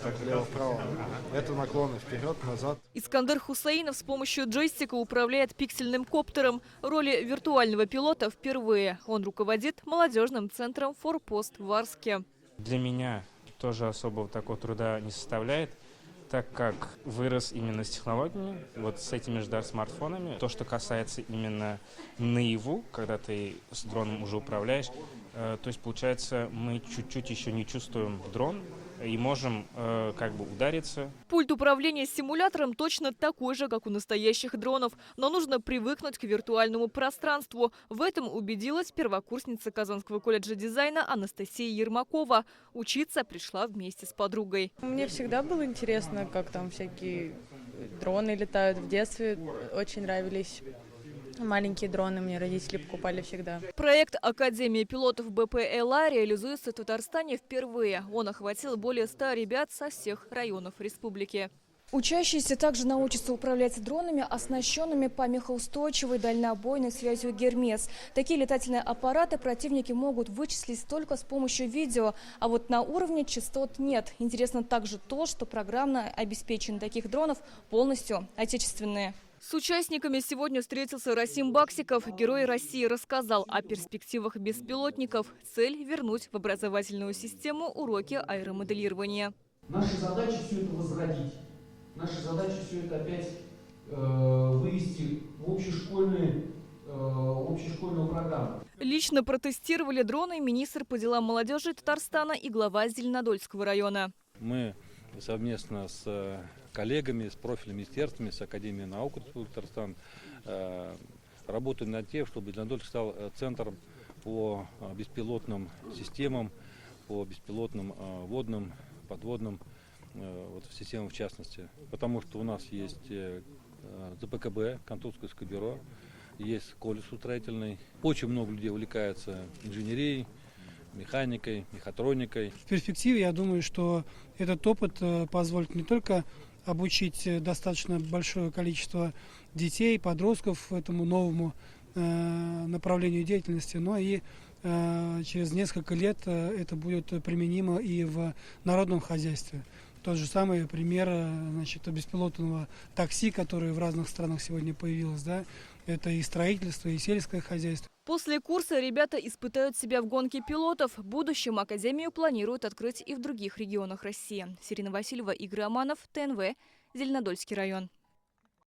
так влево-вправо. Это наклоны вперед-назад. Искандер Хусаинов с помощью джойстика управляет пиксельным коптером. В роли виртуального пилота впервые. Он руководит молодежным центром «Форпост» в Арске. Для меня тоже особого такого труда не составляет, так как вырос именно с технологиями, вот с этими же смартфонами. То, что касается именно наяву, когда ты с дроном уже управляешь, то есть получается мы чуть-чуть еще не чувствуем дрон и можем как бы удариться. Пульт управления симулятором точно такой же, как у настоящих дронов. Но нужно привыкнуть к виртуальному пространству. В этом убедилась первокурсница Казанского колледжа дизайна Анастасия Ермакова. Учиться пришла вместе с подругой. Мне всегда было интересно, как там всякие дроны летают. В детстве очень нравились маленькие дроны, мне родители покупали всегда. Проект «Академия пилотов БПЛА» реализуется в Татарстане впервые. Он охватил более 100 ребят со всех районов республики. Учащиеся также научатся управлять дронами, оснащенными помехоустойчивой дальнобойной связью «Гермес». Такие летательные аппараты противники могут вычислить только с помощью видео, а вот на уровне частот нет. Интересно также то, что программное обеспечение таких дронов полностью отечественные. С участниками сегодня встретился Расим Баксиков. Герой России рассказал о перспективах беспилотников. Цель – вернуть в образовательную систему уроки аэромоделирования. Наша задача все это возродить. Наша задача все это опять вывести в общешкольную программу. Лично протестировали дроны министр по делам молодежи Татарстана и глава Зеленодольского района. Мы совместно с коллегами, с профильными министерствами, с Академией наук Татарстан работаем над тем, чтобы Зеленодольск стал центром по беспилотным системам, по беспилотным водным, подводным системам в частности. Потому что у нас есть ЗПКБ, конструкторское бюро, есть колледж строительный. Очень много людей увлекаются инженерией, механикой, мехатроникой. В перспективе я думаю, что этот опыт позволит не только обучить достаточно большое количество детей, подростков этому новому направлению деятельности, но и через несколько лет это будет применимо и в народном хозяйстве. Тот же самый пример, беспилотного такси, которое в разных странах сегодня появилось, да, это и строительство, и сельское хозяйство. После курса ребята испытают себя в гонке пилотов. В будущем Академию планируют открыть и в других регионах России. Сирина Васильева, Игорь Аманов, ТНВ, Зеленодольский район.